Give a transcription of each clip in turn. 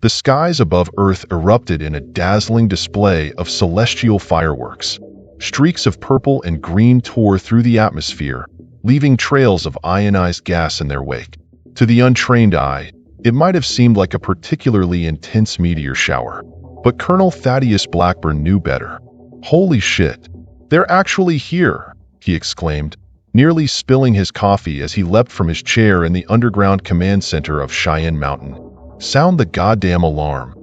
The skies above Earth erupted in a dazzling display of celestial fireworks. Streaks of purple and green tore through the atmosphere, leaving trails of ionized gas in their wake. To the untrained eye, it might have seemed like a particularly intense meteor shower. But Colonel Thaddeus Blackburn knew better. "Holy shit! They're actually here!" he exclaimed, nearly spilling his coffee as he leapt from his chair in the underground command center of Cheyenne Mountain. "Sound the goddamn alarm!"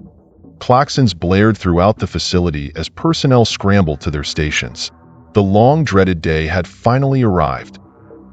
Klaxons blared throughout the facility as personnel scrambled to their stations. The long-dreaded day had finally arrived.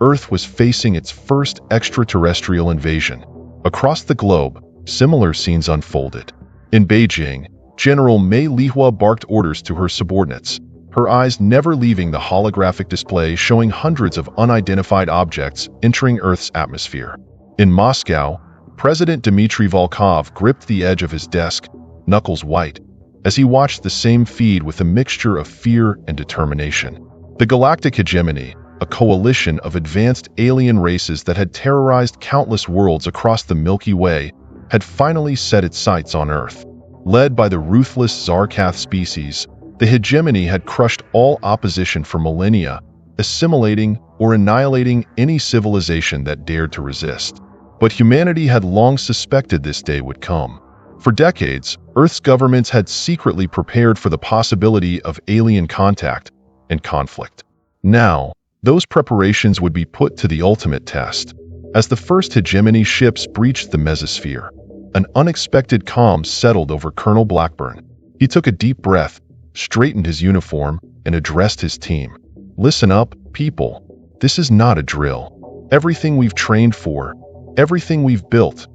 Earth was facing its first extraterrestrial invasion. Across the globe, similar scenes unfolded. In Beijing, General Mei Lihua barked orders to her subordinates, her eyes never leaving the holographic display showing hundreds of unidentified objects entering Earth's atmosphere. In Moscow, President Dmitry Volkov gripped the edge of his desk, knuckles white, as he watched the same feed with a mixture of fear and determination. The Galactic Hegemony, a coalition of advanced alien races that had terrorized countless worlds across the Milky Way, had finally set its sights on Earth. Led by the ruthless Zarkath species, the hegemony had crushed all opposition for millennia, assimilating or annihilating any civilization that dared to resist. But humanity had long suspected this day would come. For decades, Earth's governments had secretly prepared for the possibility of alien contact and conflict. Now, those preparations would be put to the ultimate test. As the first hegemony ships breached the mesosphere, an unexpected calm settled over Colonel Blackburn. He took a deep breath, straightened his uniform, and addressed his team. "Listen up, people. This is not a drill. Everything we've trained for, everything we've built,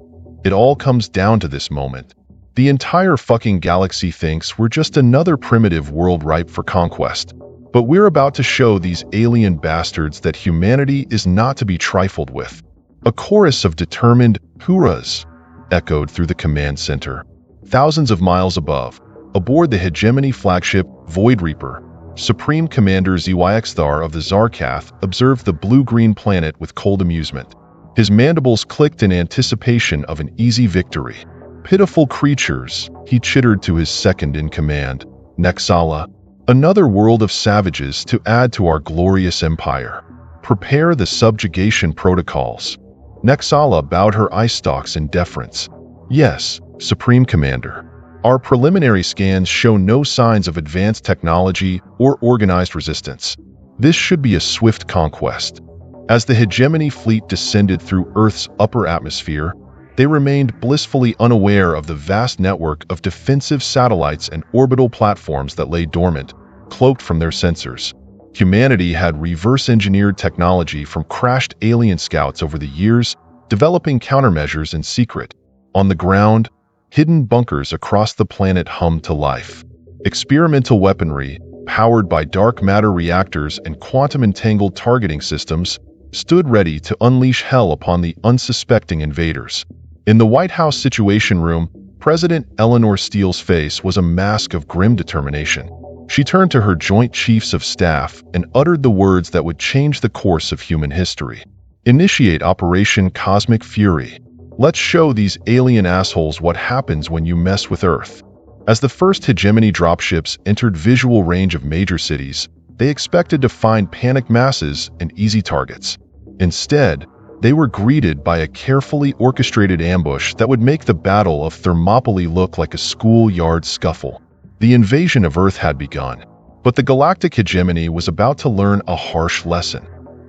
it all comes down to this moment. The entire fucking galaxy thinks we're just another primitive world ripe for conquest. But we're about to show these alien bastards that humanity is not to be trifled with." A chorus of determined hurrahs echoed through the command center. Thousands of miles above, aboard the hegemony flagship Void Reaper, Supreme Commander Zyxthar of the Zarkath observed the blue-green planet with cold amusement. His mandibles clicked in anticipation of an easy victory. "Pitiful creatures," he chittered to his second-in-command, Nexala. "Another world of savages to add to our glorious empire. Prepare the subjugation protocols." Nexala bowed her eye stalks in deference. "Yes, Supreme Commander. Our preliminary scans show no signs of advanced technology or organized resistance. This should be a swift conquest." As the hegemony fleet descended through Earth's upper atmosphere, they remained blissfully unaware of the vast network of defensive satellites and orbital platforms that lay dormant, cloaked from their sensors. Humanity had reverse-engineered technology from crashed alien scouts over the years, developing countermeasures in secret. On the ground, hidden bunkers across the planet hummed to life. Experimental weaponry, powered by dark matter reactors and quantum-entangled targeting systems, stood ready to unleash hell upon the unsuspecting invaders. In the White House Situation Room, President Eleanor Steele's face was a mask of grim determination. She turned to her Joint Chiefs of Staff and uttered the words that would change the course of human history. "Initiate Operation Cosmic Fury. Let's show these alien assholes what happens when you mess with Earth." As the first hegemony dropships entered visual range of major cities, they expected to find panicked masses and easy targets. Instead, they were greeted by a carefully orchestrated ambush that would make the Battle of Thermopylae look like a schoolyard scuffle. The invasion of Earth had begun, but the galactic hegemony was about to learn a harsh lesson.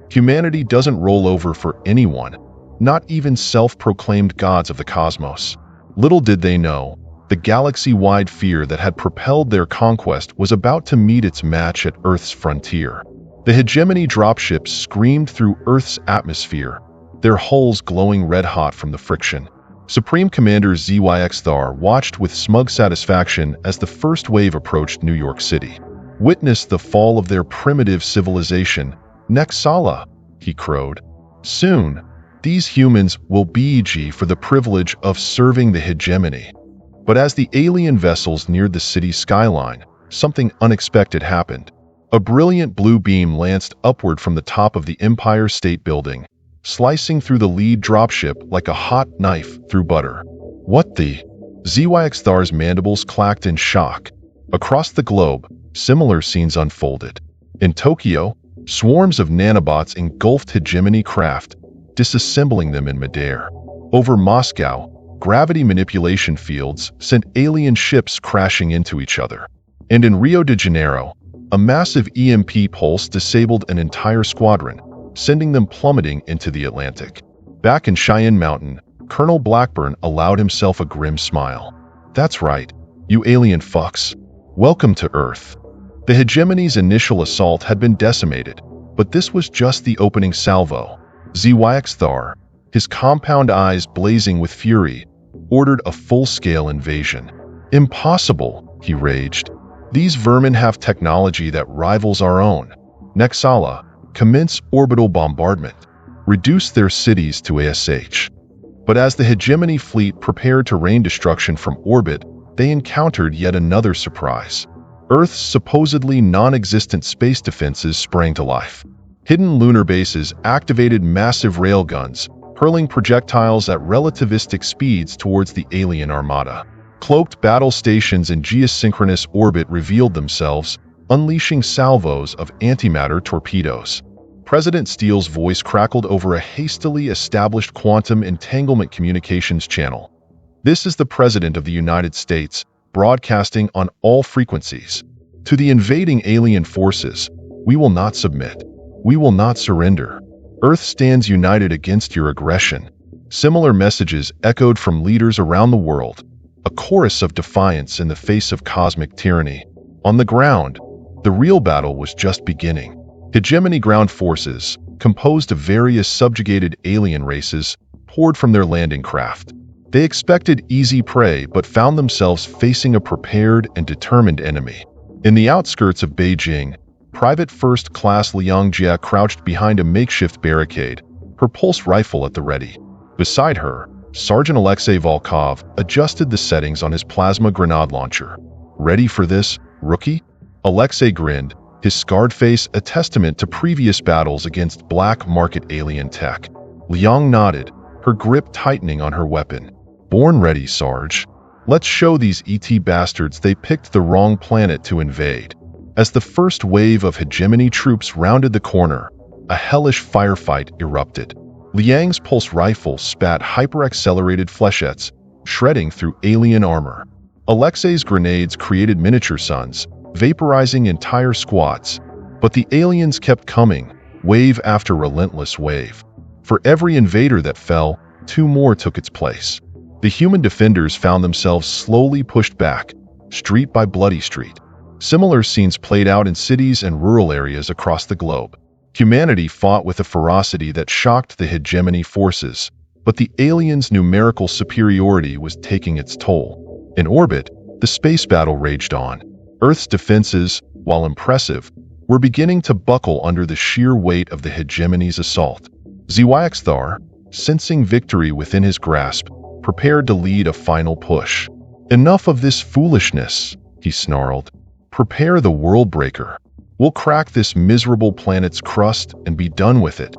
Humanity doesn't roll over for anyone, not even self-proclaimed gods of the cosmos. Little did they know, the galaxy-wide fear that had propelled their conquest was about to meet its match at Earth's frontier. The hegemony dropships screamed through Earth's atmosphere, their hulls glowing red-hot from the friction. Supreme Commander Zyxthar watched with smug satisfaction as the first wave approached New York City. "Witness the fall of their primitive civilization, Nexala," he crowed. "Soon, these humans will beg for the privilege of serving the hegemony." But as the alien vessels neared the city's skyline, something unexpected happened. A brilliant blue beam lanced upward from the top of the Empire State Building, slicing through the lead dropship like a hot knife through butter. "What the?" ZYXThar's mandibles clacked in shock. Across the globe, similar scenes unfolded. In Tokyo, swarms of nanobots engulfed hegemony craft, disassembling them in midair. Over Moscow, gravity manipulation fields sent alien ships crashing into each other. And in Rio de Janeiro, a massive EMP pulse disabled an entire squadron, sending them plummeting into the Atlantic. Back in Cheyenne Mountain, Colonel Blackburn allowed himself a grim smile. "That's right, you alien fucks. Welcome to Earth." The hegemony's initial assault had been decimated, but this was just the opening salvo. ZYXThar, his compound eyes blazing with fury, ordered a full-scale invasion. "Impossible," he raged. "These vermin have technology that rivals our own. Nexala, commence orbital bombardment. Reduce their cities to ASH." But as the hegemony fleet prepared to rain destruction from orbit, they encountered yet another surprise. Earth's supposedly non-existent space defenses sprang to life. Hidden lunar bases activated massive railguns, hurling projectiles at relativistic speeds towards the alien armada. Cloaked battle stations in geosynchronous orbit revealed themselves, unleashing salvos of antimatter torpedoes. President Steele's voice crackled over a hastily established quantum entanglement communications channel. "This is the President of the United States, broadcasting on all frequencies. To the invading alien forces, we will not submit. We will not surrender. Earth stands united against your aggression." Similar messages echoed from leaders around the world, a chorus of defiance in the face of cosmic tyranny. On the ground, the real battle was just beginning. Hegemony ground forces, composed of various subjugated alien races, poured from their landing craft. They expected easy prey but found themselves facing a prepared and determined enemy. In the outskirts of Beijing, Private First Class Liang Jia crouched behind a makeshift barricade, her pulse rifle at the ready. Beside her, Sergeant Alexei Volkov adjusted the settings on his plasma grenade launcher. "Ready for this, rookie?" Alexei grinned, his scarred face a testament to previous battles against black market alien tech. Liang nodded, her grip tightening on her weapon. "Born ready, Sarge. Let's show these ET bastards they picked the wrong planet to invade." As the first wave of hegemony troops rounded the corner, a hellish firefight erupted. Liang's pulse rifle spat hyper-accelerated flechettes, shredding through alien armor. Alexei's grenades created miniature suns, vaporizing entire squads. But the aliens kept coming, wave after relentless wave. For every invader that fell, two more took its place. The human defenders found themselves slowly pushed back, street by bloody street. Similar scenes played out in cities and rural areas across the globe. Humanity fought with a ferocity that shocked the hegemony forces, but the aliens' numerical superiority was taking its toll. In orbit, the space battle raged on. Earth's defenses, while impressive, were beginning to buckle under the sheer weight of the hegemony's assault. ZYXThar, sensing victory within his grasp, prepared to lead a final push. "Enough of this foolishness," he snarled. "Prepare the world breaker. We'll crack this miserable planet's crust and be done with it."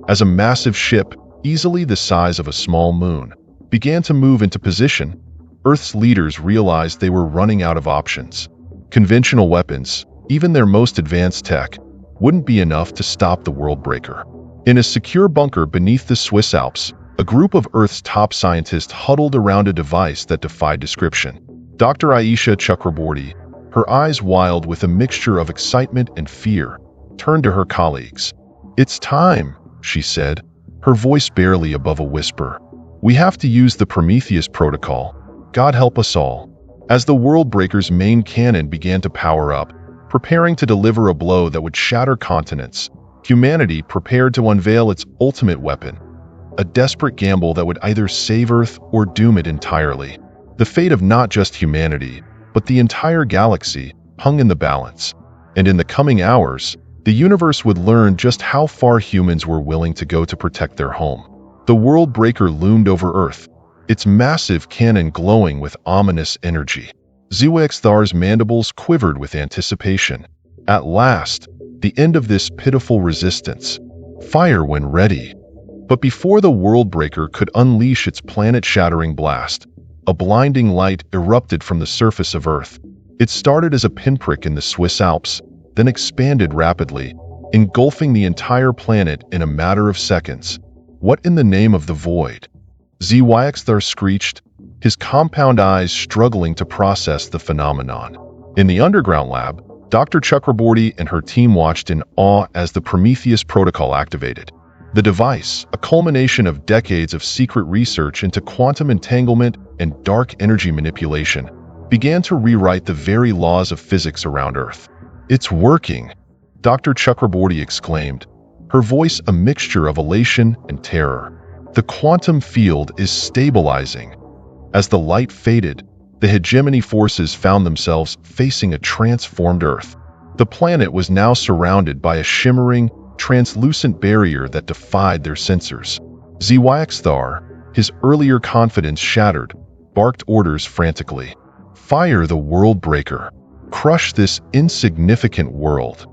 As a massive ship, easily the size of a small moon, began to move into position, Earth's leaders realized they were running out of options. Conventional weapons, even their most advanced tech, wouldn't be enough to stop the world breaker. In a secure bunker beneath the Swiss Alps, a group of Earth's top scientists huddled around a device that defied description. Dr. Aisha Chakraborty, her eyes wild with a mixture of excitement and fear, turned to her colleagues. "It's time," she said, her voice barely above a whisper. "We have to use the Prometheus protocol. God help us all." As the World Breaker's main cannon began to power up, preparing to deliver a blow that would shatter continents, humanity prepared to unveil its ultimate weapon, a desperate gamble that would either save Earth or doom it entirely. The fate of not just humanity, but the entire galaxy, hung in the balance. And in the coming hours, the universe would learn just how far humans were willing to go to protect their home. The World Breaker loomed over Earth, its massive cannon glowing with ominous energy. ZYXThar's mandibles quivered with anticipation. At last, the end of this pitiful resistance. Fire when ready. But before the World Breaker could unleash its planet-shattering blast, a blinding light erupted from the surface of Earth. It started as a pinprick in the Swiss Alps, then expanded rapidly, engulfing the entire planet in a matter of seconds. What in the name of the void? Zyxthar screeched, his compound eyes struggling to process the phenomenon. In the underground lab, Dr. Chakraborty and her team watched in awe as the Prometheus protocol activated. The device, a culmination of decades of secret research into quantum entanglement and dark energy manipulation, began to rewrite the very laws of physics around Earth. "It's working," Dr. Chakraborty exclaimed, her voice a mixture of elation and terror. "The quantum field is stabilizing." As the light faded, the hegemony forces found themselves facing a transformed Earth. The planet was now surrounded by a shimmering, translucent barrier that defied their sensors. Zyxthar, his earlier confidence shattered, barked orders frantically. "Fire the world breaker. Crush this insignificant world."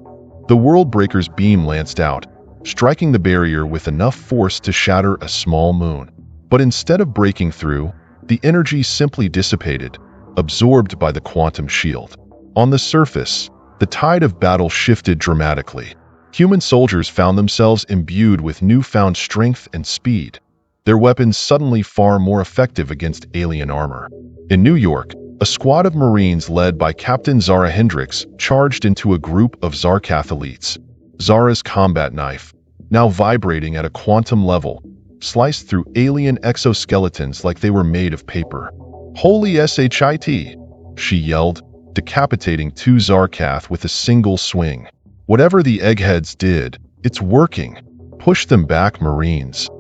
The world breaker's beam lanced out, striking the barrier with enough force to shatter a small moon. But instead of breaking through, the energy simply dissipated, absorbed by the quantum shield. On the surface, the tide of battle shifted dramatically. Human soldiers found themselves imbued with newfound strength and speed, their weapons suddenly far more effective against alien armor. In New York, a squad of Marines led by Captain Zara Hendricks charged into a group of Zarkath elites. Zara's combat knife, now vibrating at a quantum level, sliced through alien exoskeletons like they were made of paper. "Holy shit!" she yelled, decapitating 2 Zarkath with a single swing. "Whatever the eggheads did, it's working. Push them back, Marines."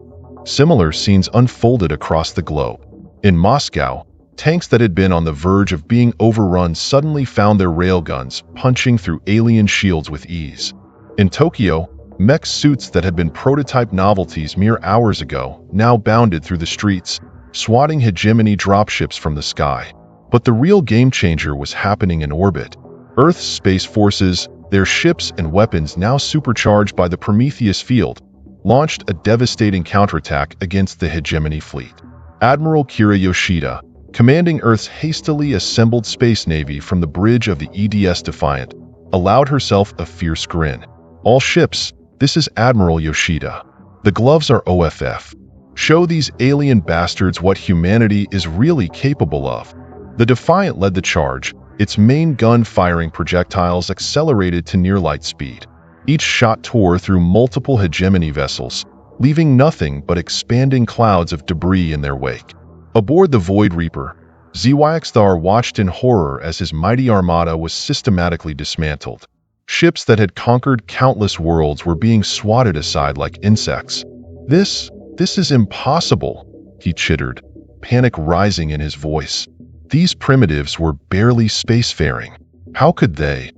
Similar scenes unfolded across the globe. In Moscow, tanks that had been on the verge of being overrun suddenly found their railguns punching through alien shields with ease. In Tokyo, mech suits that had been prototype novelties mere hours ago now bounded through the streets, swatting hegemony dropships from the sky. But the real game changer was happening in orbit. Earth's space forces, their ships and weapons now supercharged by the Prometheus field, launched a devastating counterattack against the hegemony fleet. Admiral Kira Yoshida, commanding Earth's hastily assembled space navy from the bridge of the EDS Defiant, allowed herself a fierce grin. "All ships, this is Admiral Yoshida. The gloves are OFF. Show these alien bastards what humanity is really capable of." The Defiant led the charge, its main gun firing projectiles accelerated to near light speed. Each shot tore through multiple hegemony vessels, leaving nothing but expanding clouds of debris in their wake. Aboard the Void Reaper, Zyxthar watched in horror as his mighty armada was systematically dismantled. Ships that had conquered countless worlds were being swatted aside like insects. This is impossible," he chittered, panic rising in his voice. "These primitives were barely spacefaring. How could they?"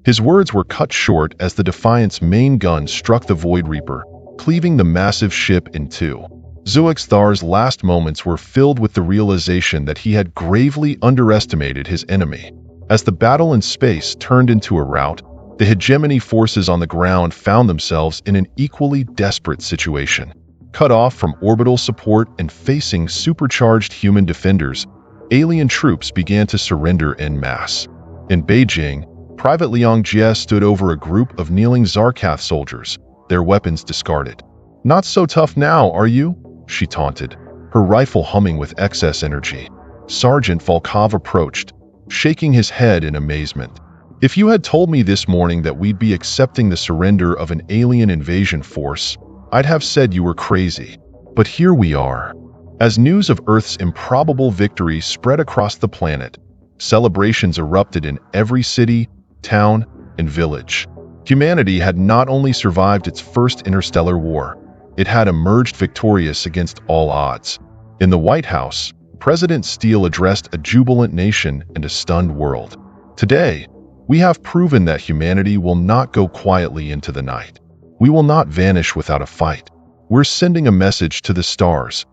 His words were cut short as the Defiant's main gun struck the Void Reaper, cleaving the massive ship in two. Zyxthar's last moments were filled with the realization that he had gravely underestimated his enemy. As the battle in space turned into a rout, the hegemony forces on the ground found themselves in an equally desperate situation. Cut off from orbital support and facing supercharged human defenders, alien troops began to surrender en masse. In Beijing, Private Liang Jie stood over a group of kneeling Zarkath soldiers, their weapons discarded. "Not so tough now, are you?" she taunted, her rifle humming with excess energy. Sergeant Volkov approached, shaking his head in amazement. "If you had told me this morning that we'd be accepting the surrender of an alien invasion force, I'd have said you were crazy. But here we are." As news of Earth's improbable victory spread across the planet, celebrations erupted in every city, town, and village. Humanity had not only survived its first interstellar war, it had emerged victorious against all odds. In the White House, President Steele addressed a jubilant nation and a stunned world. "Today, we have proven that humanity will not go quietly into the night. We will not vanish without a fight. We're sending a message to the stars.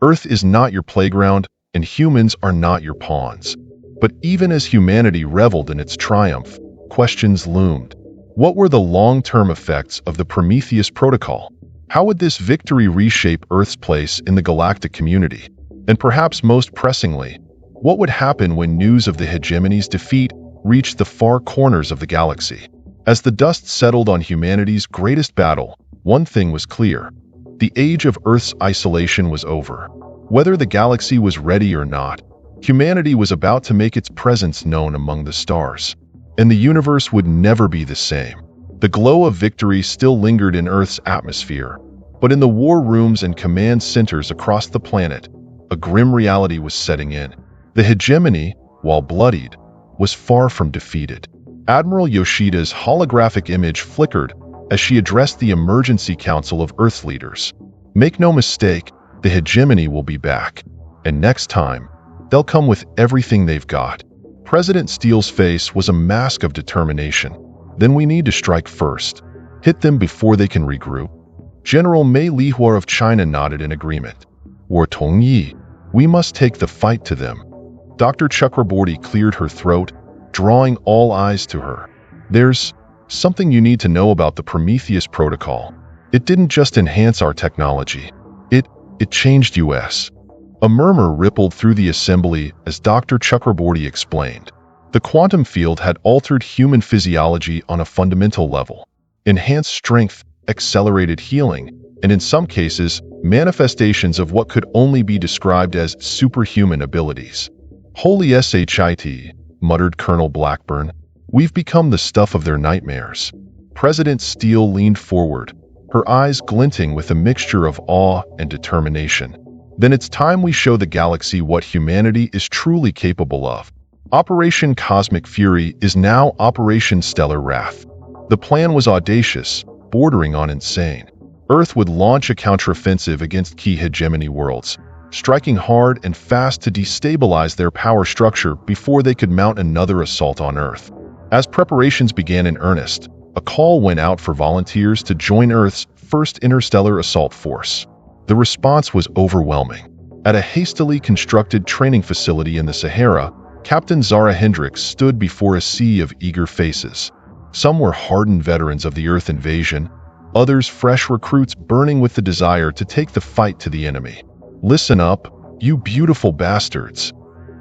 Earth is not your playground, and humans are not your pawns." But even as humanity reveled in its triumph, questions loomed. What were the long-term effects of the Prometheus protocol? How would this victory reshape Earth's place in the galactic community? And perhaps most pressingly, what would happen when news of the hegemony's defeat reached the far corners of the galaxy? As the dust settled on humanity's greatest battle, one thing was clear. The age of Earth's isolation was over. Whether the galaxy was ready or not, humanity was about to make its presence known among the stars. And the universe would never be the same. The glow of victory still lingered in Earth's atmosphere, but in the war rooms and command centers across the planet, a grim reality was setting in. The hegemony, while bloodied, was far from defeated. Admiral Yoshida's holographic image flickered as she addressed the Emergency Council of Earth leaders. Make no mistake, the hegemony will be back. And next time, they'll come with everything they've got. President Steele's face was a mask of determination. Then we need to strike first. Hit them before they can regroup. General Mei Lihua of China nodded in agreement. War Tongyi, we must take the fight to them. Dr. Chakraborty cleared her throat, drawing all eyes to her. There's something you need to know about the Prometheus Protocol. It didn't just enhance our technology. It changed us. A murmur rippled through the assembly as Dr. Chakraborty explained. The quantum field had altered human physiology on a fundamental level. Enhanced strength, accelerated healing, and in some cases, manifestations of what could only be described as superhuman abilities. Holy shit, muttered Colonel Blackburn. We've become the stuff of their nightmares. President Steele leaned forward, her eyes glinting with a mixture of awe and determination. Then it's time we show the galaxy what humanity is truly capable of. Operation Cosmic Fury is now Operation Stellar Wrath. The plan was audacious, bordering on insane. Earth would launch a counteroffensive against key hegemony worlds, striking hard and fast to destabilize their power structure before they could mount another assault on Earth. As preparations began in earnest, a call went out for volunteers to join Earth's first interstellar assault force. The response was overwhelming. At a hastily constructed training facility in the Sahara, Captain Zara Hendricks stood before a sea of eager faces. Some were hardened veterans of the Earth invasion, others fresh recruits burning with the desire to take the fight to the enemy. Listen up, you beautiful bastards.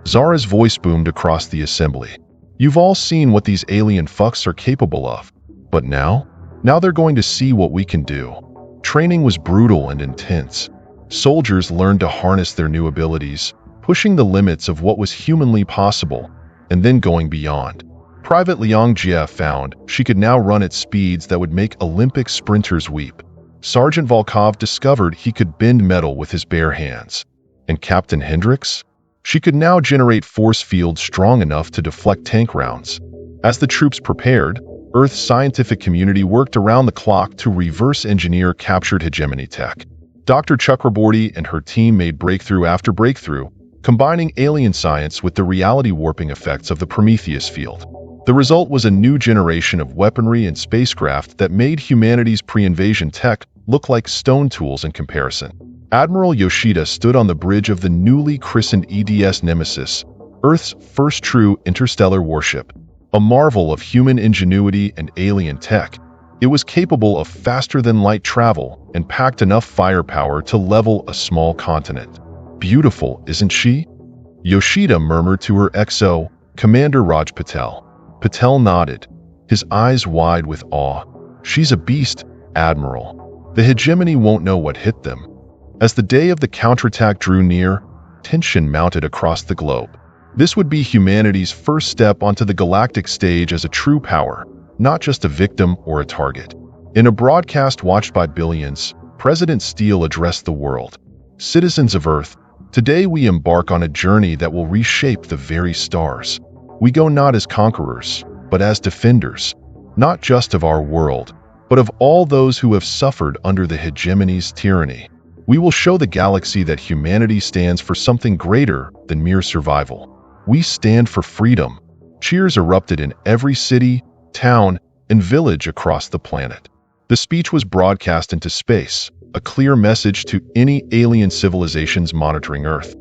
Zara's voice boomed across the assembly. You've all seen what these alien fucks are capable of. But now they're going to see what we can do. Training was brutal and intense. Soldiers learned to harness their new abilities, pushing the limits of what was humanly possible, and then going beyond. Private Liang Jie found she could now run at speeds that would make Olympic sprinters weep. Sergeant Volkov discovered he could bend metal with his bare hands. And Captain Hendricks? She could now generate force fields strong enough to deflect tank rounds. As the troops prepared, Earth's scientific community worked around the clock to reverse engineer captured hegemony tech. Dr. Chakraborty and her team made breakthrough after breakthrough, combining alien science with the reality warping effects of the Prometheus field. The result was a new generation of weaponry and spacecraft that made humanity's pre-invasion tech look like stone tools in comparison. Admiral Yoshida stood on the bridge of the newly christened EDS Nemesis, Earth's first true interstellar warship. A marvel of human ingenuity and alien tech, it was capable of faster-than-light travel and packed enough firepower to level a small continent. Beautiful, isn't she? Yoshida murmured to her XO, Commander Raj Patel. Patel nodded, his eyes wide with awe. She's a beast, Admiral. The hegemony won't know what hit them. As the day of the counterattack drew near, tension mounted across the globe. This would be humanity's first step onto the galactic stage as a true power, not just a victim or a target. In a broadcast watched by billions, President Steele addressed the world. Citizens of Earth, today we embark on a journey that will reshape the very stars. We go not as conquerors, but as defenders, not just of our world, but of all those who have suffered under the hegemony's tyranny. We will show the galaxy that humanity stands for something greater than mere survival. We stand for freedom. Cheers erupted in every city, town, and village across the planet. The speech was broadcast into space, a clear message to any alien civilizations monitoring Earth.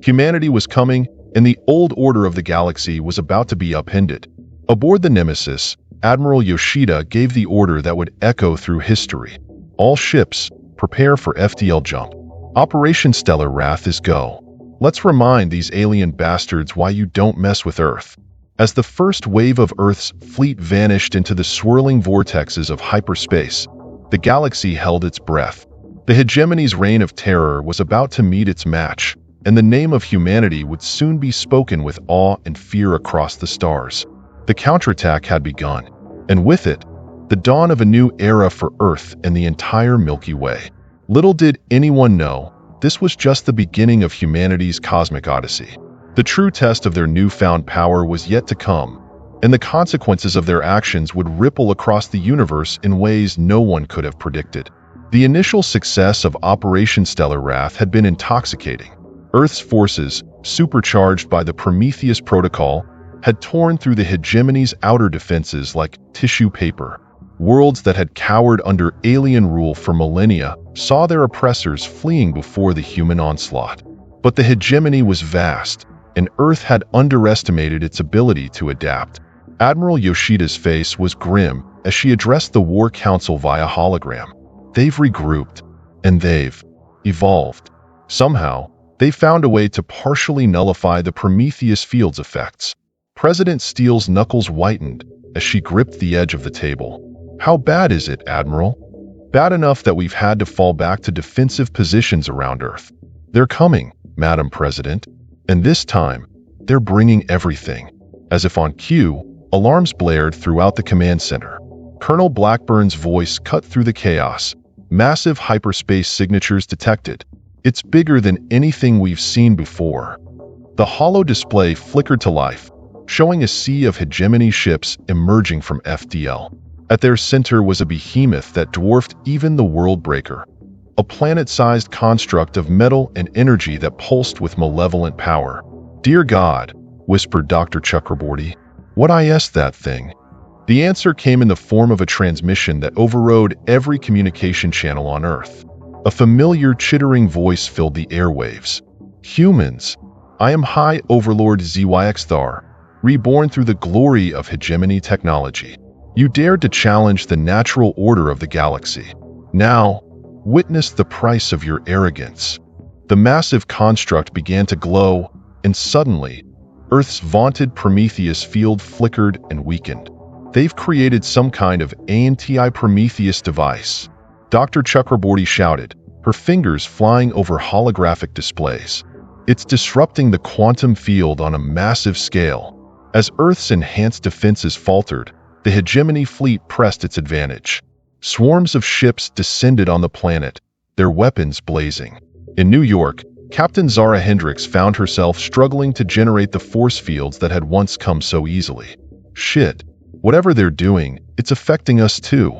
Humanity was coming, and the old order of the galaxy was about to be upended. Aboard the Nemesis, Admiral Yoshida gave the order that would echo through history. All ships, prepare for FTL jump. Operation Stellar Wrath is go. Let's remind these alien bastards why you don't mess with Earth. As the first wave of Earth's fleet vanished into the swirling vortexes of hyperspace, the galaxy held its breath. The hegemony's reign of terror was about to meet its match, and the name of humanity would soon be spoken with awe and fear across the stars. The counterattack had begun, and with it, the dawn of a new era for Earth and the entire Milky Way. Little did anyone know, this was just the beginning of humanity's cosmic odyssey. The true test of their newfound power was yet to come, and the consequences of their actions would ripple across the universe in ways no one could have predicted. The initial success of Operation Stellar Wrath had been intoxicating. Earth's forces, supercharged by the Prometheus Protocol, had torn through the hegemony's outer defenses like tissue paper. Worlds that had cowered under alien rule for millennia saw their oppressors fleeing before the human onslaught. But the hegemony was vast, and Earth had underestimated its ability to adapt. Admiral Yoshida's face was grim as she addressed the War Council via hologram. They've regrouped, and they've evolved. Somehow, they found a way to partially nullify the Prometheus field's effects. President Steele's knuckles whitened as she gripped the edge of the table. How bad is it, Admiral? Bad enough that we've had to fall back to defensive positions around Earth. They're coming, Madam President, and this time, they're bringing everything. As if on cue, alarms blared throughout the command center. Colonel Blackburn's voice cut through the chaos. Massive hyperspace signatures detected. It's bigger than anything we've seen before. The holo display flickered to life, showing a sea of hegemony ships emerging from FDL. At their center was a behemoth that dwarfed even the Worldbreaker, a planet-sized construct of metal and energy that pulsed with malevolent power. "Dear God," whispered Dr. Chakraborty, "what is that thing?" The answer came in the form of a transmission that overrode every communication channel on Earth. A familiar chittering voice filled the airwaves. "Humans, I am High Overlord ZYXthar, reborn through the glory of hegemony technology. You dared to challenge the natural order of the galaxy. Now, witness the price of your arrogance." The massive construct began to glow, and suddenly, Earth's vaunted Prometheus field flickered and weakened. "They've created some kind of anti-Prometheus device," Dr. Chakraborty shouted, her fingers flying over holographic displays. "It's disrupting the quantum field on a massive scale." As Earth's enhanced defenses faltered, the hegemony fleet pressed its advantage. Swarms of ships descended on the planet, their weapons blazing. In New York, Captain Zara Hendricks found herself struggling to generate the force fields that had once come so easily. "Shit. Whatever they're doing, it's affecting us too."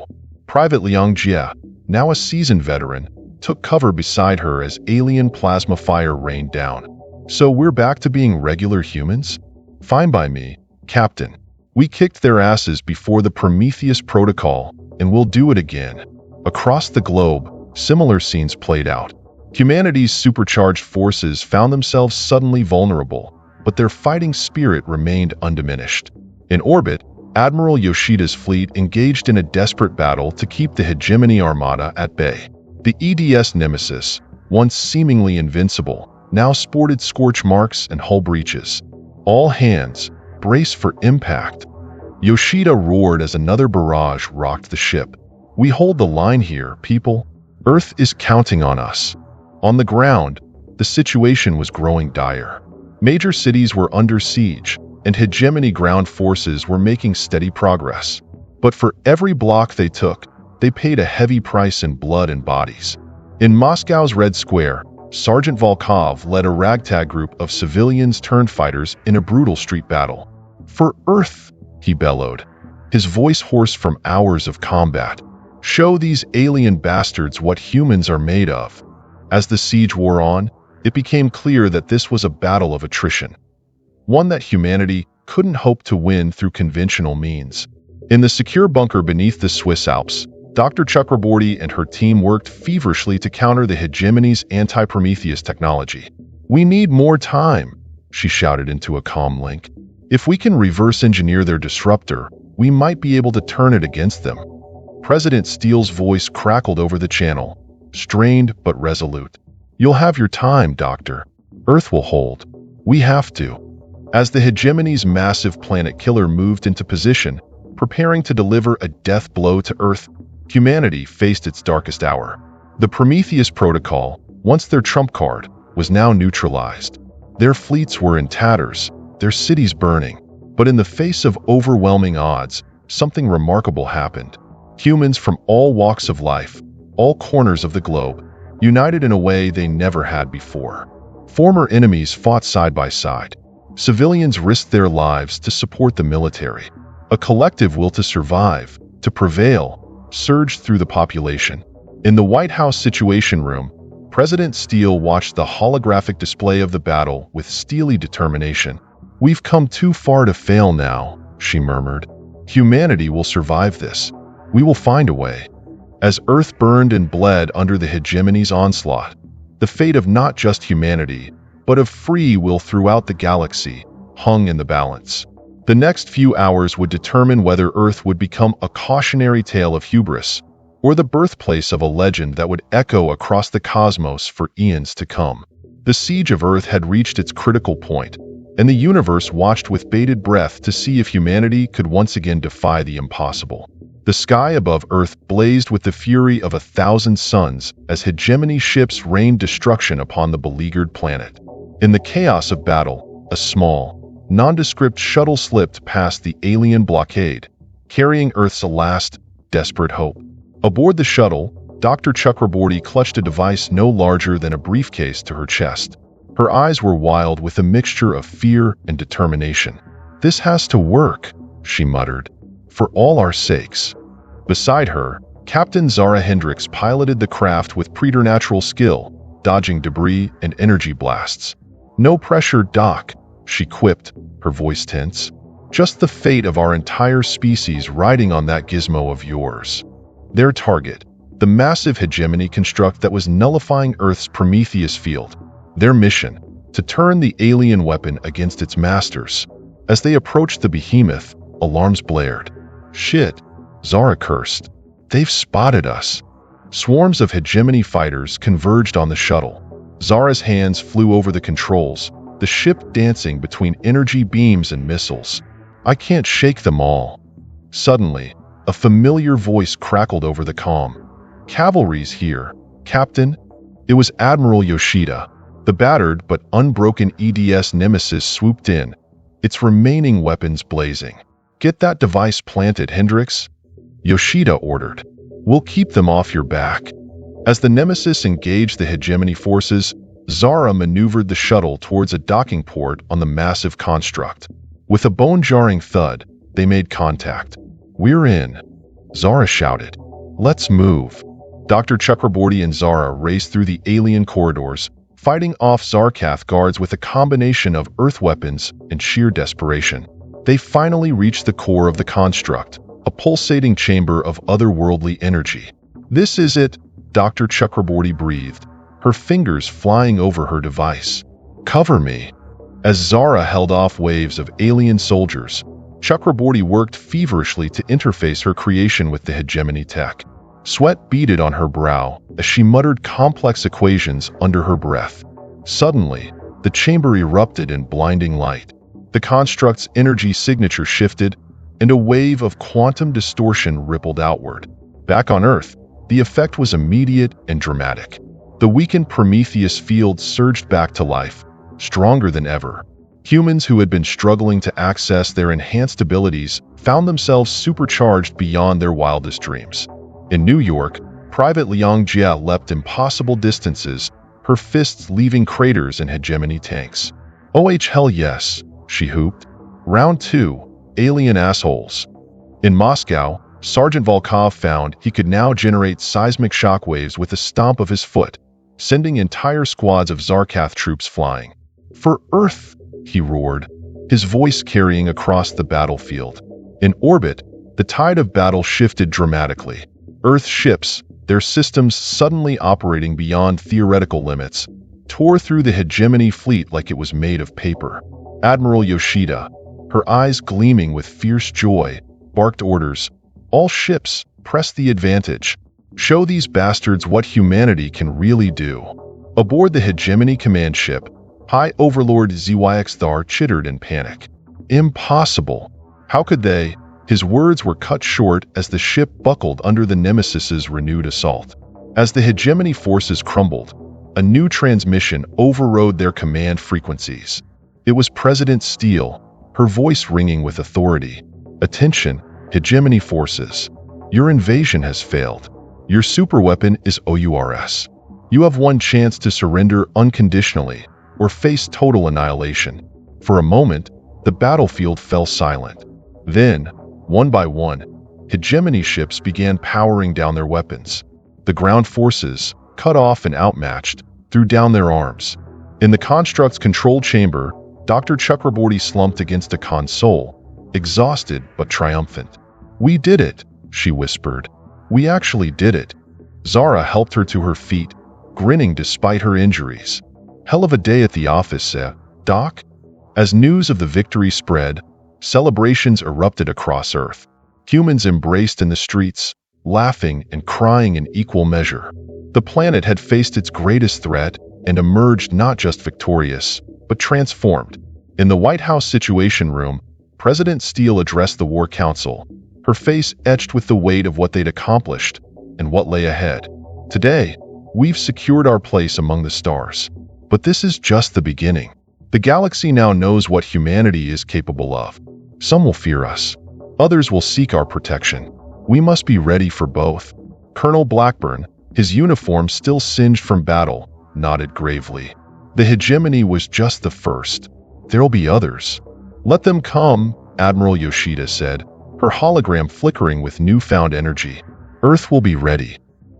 Private Liang Jie, now a seasoned veteran, took cover beside her as alien plasma fire rained down. "So we're back to being regular humans? Fine by me, Captain. We kicked their asses before the Prometheus Protocol, and we'll do it again." Across the globe, similar scenes played out. Humanity's supercharged forces found themselves suddenly vulnerable, but their fighting spirit remained undiminished. In orbit, Admiral Yoshida's fleet engaged in a desperate battle to keep the hegemony armada at bay. The EDS Nemesis, once seemingly invincible, now sported scorch marks and hull breaches. "All hands, brace for impact." Yoshida roared as another barrage rocked the ship. "We hold the line here, people. Earth is counting on us." On the ground, the situation was growing dire. Major cities were under siege, and hegemony ground forces were making steady progress. But for every block they took, they paid a heavy price in blood and bodies. In Moscow's Red Square, Sergeant Volkov led a ragtag group of civilians turned fighters in a brutal street battle. "For Earth," he bellowed, his voice hoarse from hours of combat. "Show these alien bastards what humans are made of." As the siege wore on, it became clear that this was a battle of attrition, one that humanity couldn't hope to win through conventional means. In the secure bunker beneath the Swiss Alps, Dr. Chakraborty and her team worked feverishly to counter the hegemony's anti-Prometheus technology. "We need more time," she shouted into a comm link. "If we can reverse engineer their disruptor, we might be able to turn it against them." President Steele's voice crackled over the channel, strained but resolute. "You'll have your time, Doctor. Earth will hold. We have to. As the hegemony's massive planet killer moved into position, preparing to deliver a death blow to Earth, humanity faced its darkest hour. The Prometheus Protocol, once their trump card, was now neutralized. Their fleets were in tatters, their cities burning. But in the face of overwhelming odds, something remarkable happened. Humans from all walks of life, all corners of the globe, united in a way they never had before. Former enemies fought side by side. Civilians risked their lives to support the military. A collective will to survive, to prevail, surged through the population. In the White House Situation Room, President Steele watched the holographic display of the battle with steely determination. "We've come too far to fail now," she murmured. "Humanity will survive this. We will find a way." As Earth burned and bled under the hegemony's onslaught, the fate of not just humanity, but of free will throughout the galaxy, hung in the balance. The next few hours would determine whether Earth would become a cautionary tale of hubris, or the birthplace of a legend that would echo across the cosmos for eons to come. The siege of Earth had reached its critical point, and the universe watched with bated breath to see if humanity could once again defy the impossible. The sky above Earth blazed with the fury of 1,000 suns as hegemony ships rained destruction upon the beleaguered planet. In the chaos of battle, a small, nondescript shuttle slipped past the alien blockade, carrying Earth's last, desperate hope. Aboard the shuttle, Dr. Chakraborty clutched a device no larger than a briefcase to her chest. Her eyes were wild with a mixture of fear and determination. "This has to work," she muttered, "for all our sakes." Beside her, Captain Zara Hendricks piloted the craft with preternatural skill, dodging debris and energy blasts. "No pressure, Doc," she quipped, her voice tense. "Just the fate of our entire species riding on that gizmo of yours." Their target, the massive hegemony construct that was nullifying Earth's Prometheus field. Their mission, to turn the alien weapon against its masters. As they approached the behemoth, alarms blared. "Shit," Zara cursed. "They've spotted us." Swarms of hegemony fighters converged on the shuttle. Zara's hands flew over the controls, the ship dancing between energy beams and missiles. "I can't shake them all." Suddenly, a familiar voice crackled over the comm. "Cavalry's here, Captain." It was Admiral Yoshida. The battered but unbroken EDS Nemesis swooped in, its remaining weapons blazing. "Get that device planted, Hendricks," Yoshida ordered. "We'll keep them off your back." As the Nemesis engaged the hegemony forces, Zara maneuvered the shuttle towards a docking port on the massive construct. With a bone-jarring thud, they made contact. "We're in," Zara shouted. "Let's move." Dr. Chakraborty and Zara raced through the alien corridors, fighting off Zarkath guards with a combination of Earth weapons and sheer desperation. They finally reached the core of the construct, a pulsating chamber of otherworldly energy. "This is it," Dr. Chakraborty breathed, her fingers flying over her device. "Cover me." As Zara held off waves of alien soldiers, Chakraborty worked feverishly to interface her creation with the hegemony tech. Sweat beaded on her brow as she muttered complex equations under her breath. Suddenly, the chamber erupted in blinding light. The construct's energy signature shifted, and a wave of quantum distortion rippled outward. Back on Earth, the effect was immediate and dramatic. The weakened Prometheus field surged back to life, stronger than ever. Humans who had been struggling to access their enhanced abilities found themselves supercharged beyond their wildest dreams. In New York, Private Liang Jia leapt impossible distances, her fists leaving craters in hegemony tanks. "Oh hell yes," she whooped. "Round 2, alien assholes." In Moscow, Sergeant Volkov found he could now generate seismic shockwaves with a stomp of his foot, sending entire squads of Zarkath troops flying. "For Earth!" he roared, his voice carrying across the battlefield. In orbit, the tide of battle shifted dramatically. Earth ships, their systems suddenly operating beyond theoretical limits, tore through the hegemony fleet like it was made of paper. Admiral Yoshida, her eyes gleaming with fierce joy, barked orders. "All ships, press the advantage. Show these bastards what humanity can really do." Aboard the hegemony command ship, High Overlord Zyxthar chittered in panic. Impossible. How could they? His words were cut short as the ship buckled under the Nemesis's renewed assault. As the hegemony forces crumbled, a new transmission overrode their command frequencies. It was President Steele, her voice ringing with authority. Attention, hegemony forces. Your invasion has failed. Your superweapon is OURS. You have one chance to surrender unconditionally or face total annihilation. For a moment, the battlefield fell silent. Then, one by one, hegemony ships began powering down their weapons. The ground forces, cut off and outmatched, threw down their arms. In the construct's control chamber, Dr. Chakraborty slumped against a console, exhausted but triumphant. "We did it," she whispered. "We actually did it." Zara helped her to her feet, grinning despite her injuries. "Hell of a day at the office, Doc?" As news of the victory spread, celebrations erupted across Earth. Humans embraced in the streets, laughing and crying in equal measure. The planet had faced its greatest threat and emerged not just victorious, but transformed. In the White House Situation Room, President Steele addressed the War Council, her face etched with the weight of what they'd accomplished and what lay ahead. "Today, we've secured our place among the stars. But this is just the beginning. The galaxy now knows what humanity is capable of. Some will fear us. Others will seek our protection. We must be ready for both." Colonel Blackburn, his uniform still singed from battle, nodded gravely. "The hegemony was just the first. There'll be others." "Let them come," Admiral Yoshida said, her hologram flickering with newfound energy. "Earth will be ready."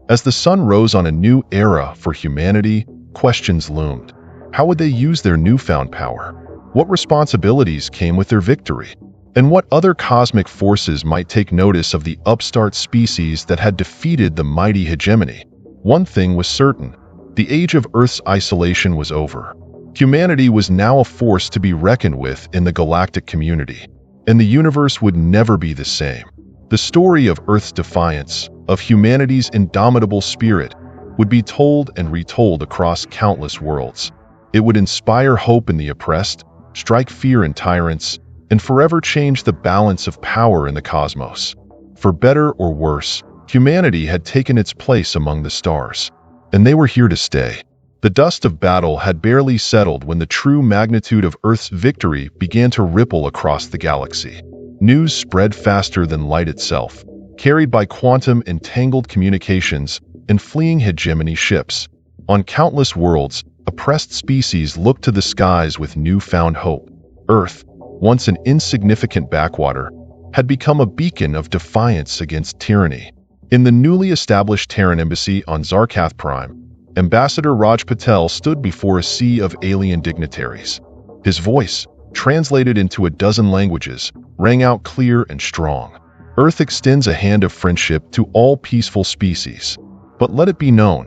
As the sun rose on a new era for humanity, questions loomed. How would they use their newfound power? What responsibilities came with their victory? And what other cosmic forces might take notice of the upstart species that had defeated the mighty hegemony? One thing was certain: the age of Earth's isolation was over. Humanity was now a force to be reckoned with in the galactic community, and the universe would never be the same. The story of Earth's defiance, of humanity's indomitable spirit, would be told and retold across countless worlds. It would inspire hope in the oppressed, strike fear in tyrants, and forever change the balance of power in the cosmos. For better or worse, humanity had taken its place among the stars, and they were here to stay. The dust of battle had barely settled when the true magnitude of Earth's victory began to ripple across the galaxy. News spread faster than light itself, carried by quantum-entangled communications and fleeing hegemony ships. On countless worlds, oppressed species looked to the skies with newfound hope. Earth, once an insignificant backwater, had become a beacon of defiance against tyranny. In the newly established Terran embassy on Zarkath Prime, Ambassador Raj Patel stood before a sea of alien dignitaries. His voice, translated into a dozen languages, rang out clear and strong. "Earth extends a hand of friendship to all peaceful species. But let it be known,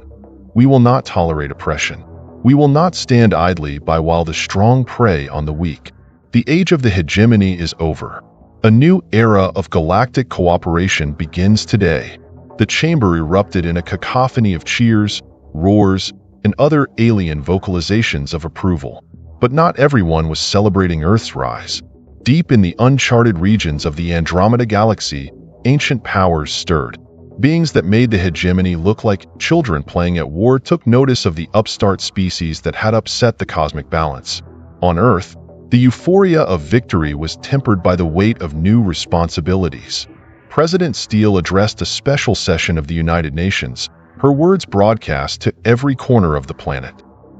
we will not tolerate oppression. We will not stand idly by while the strong prey on the weak. The age of the hegemony is over. A new era of galactic cooperation begins today." The chamber erupted in a cacophony of cheers, roars, and other alien vocalizations of approval. But not everyone was celebrating Earth's rise. Deep in the uncharted regions of the Andromeda Galaxy, ancient powers stirred. Beings that made the hegemony look like children playing at war took notice of the upstart species that had upset the cosmic balance. On Earth, the euphoria of victory was tempered by the weight of new responsibilities. President Steele addressed a special session of the United Nations, her words broadcast to every corner of the planet.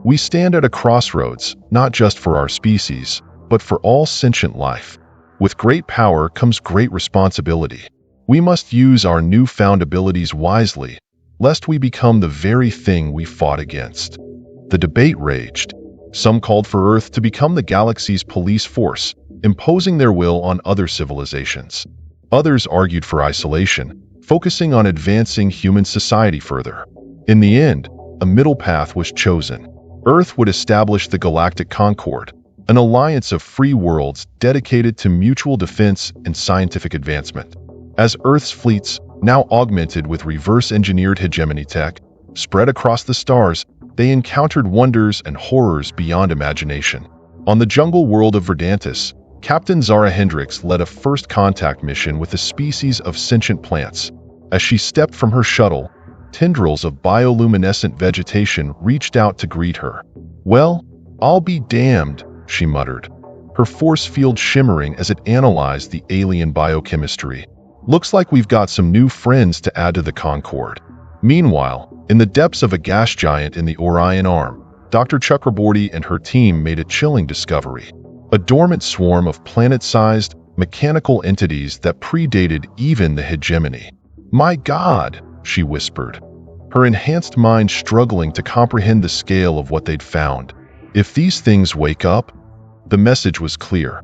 "We stand at a crossroads, not just for our species, but for all sentient life. With great power comes great responsibility. We must use our newfound abilities wisely, lest we become the very thing we fought against." The debate raged. Some called for Earth to become the galaxy's police force, imposing their will on other civilizations. Others argued for isolation, focusing on advancing human society further. In the end, a middle path was chosen. Earth would establish the Galactic Concord, an alliance of free worlds dedicated to mutual defense and scientific advancement. As Earth's fleets, now augmented with reverse-engineered hegemony tech, spread across the stars, they encountered wonders and horrors beyond imagination. On the jungle world of Verdantis, Captain Zara Hendricks led a first contact mission with a species of sentient plants. As she stepped from her shuttle, tendrils of bioluminescent vegetation reached out to greet her. "Well, I'll be damned," she muttered, her force field shimmering as it analyzed the alien biochemistry. "Looks like we've got some new friends to add to the Concord." Meanwhile, in the depths of a gas giant in the Orion Arm, Dr. Chakraborty and her team made a chilling discovery. A dormant swarm of planet-sized, mechanical entities that predated even the hegemony. "My God," she whispered, her enhanced mind struggling to comprehend the scale of what they'd found. If these things wake up, the message was clear.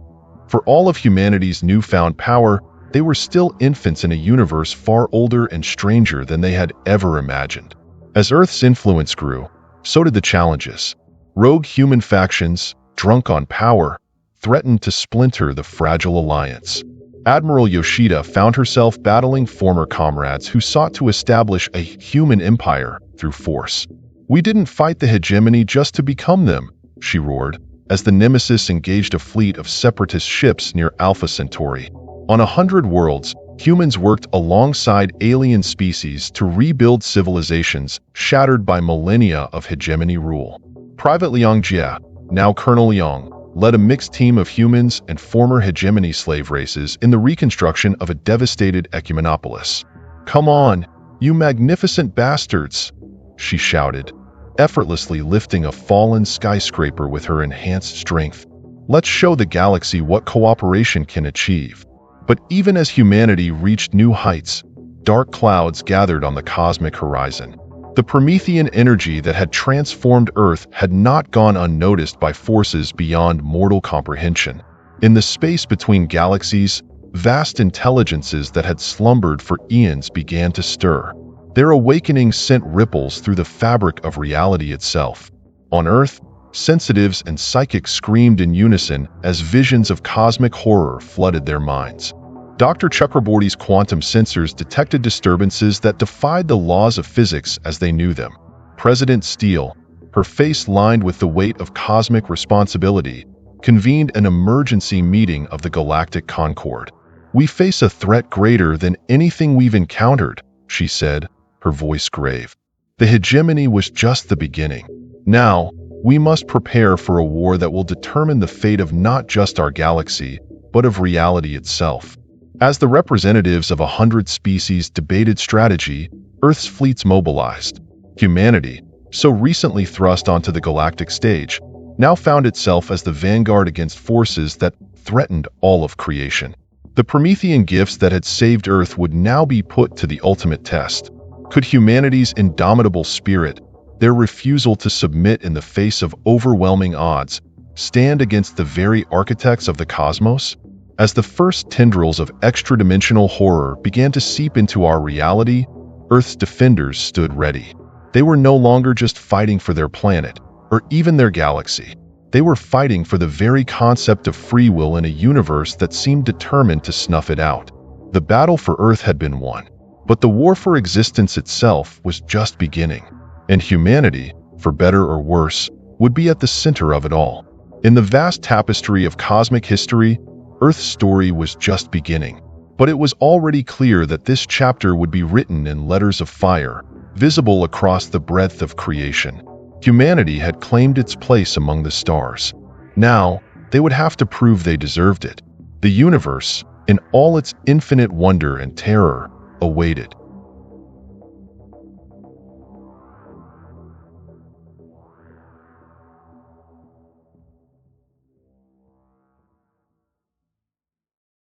For all of humanity's newfound power, they were still infants in a universe far older and stranger than they had ever imagined. As Earth's influence grew, so did the challenges. Rogue human factions, drunk on power, threatened to splinter the fragile alliance. Admiral Yoshida found herself battling former comrades who sought to establish a human empire through force. "We didn't fight the hegemony just to become them," she roared, as the Nemesis engaged a fleet of separatist ships near Alpha Centauri. On 100 worlds, humans worked alongside alien species to rebuild civilizations shattered by millennia of hegemony rule. Private Liang Jie, now Colonel Liang, led a mixed team of humans and former hegemony slave races in the reconstruction of a devastated ecumenopolis. "Come on, you magnificent bastards," she shouted, effortlessly lifting a fallen skyscraper with her enhanced strength. "Let's show the galaxy what cooperation can achieve." But even as humanity reached new heights, dark clouds gathered on the cosmic horizon. The Promethean energy that had transformed Earth had not gone unnoticed by forces beyond mortal comprehension. In the space between galaxies, vast intelligences that had slumbered for eons began to stir. Their awakening sent ripples through the fabric of reality itself. On Earth, sensitives and psychics screamed in unison as visions of cosmic horror flooded their minds. Dr. Chakraborty's quantum sensors detected disturbances that defied the laws of physics as they knew them. President Steele, her face lined with the weight of cosmic responsibility, convened an emergency meeting of the Galactic Concord. "We face a threat greater than anything we've encountered," she said, her voice grave. "The hegemony was just the beginning. Now, we must prepare for a war that will determine the fate of not just our galaxy, but of reality itself." As the representatives of 100 species debated strategy, Earth's fleets mobilized. Humanity, so recently thrust onto the galactic stage, now found itself as the vanguard against forces that threatened all of creation. The Promethean gifts that had saved Earth would now be put to the ultimate test. Could humanity's indomitable spirit, their refusal to submit in the face of overwhelming odds, stand against the very architects of the cosmos? As the first tendrils of extra-dimensional horror began to seep into our reality, Earth's defenders stood ready. They were no longer just fighting for their planet, or even their galaxy. They were fighting for the very concept of free will in a universe that seemed determined to snuff it out. The battle for Earth had been won, but the war for existence itself was just beginning. And humanity, for better or worse, would be at the center of it all. In the vast tapestry of cosmic history, Earth's story was just beginning. But it was already clear that this chapter would be written in letters of fire, visible across the breadth of creation. Humanity had claimed its place among the stars. Now, they would have to prove they deserved it. The universe, in all its infinite wonder and terror, awaited.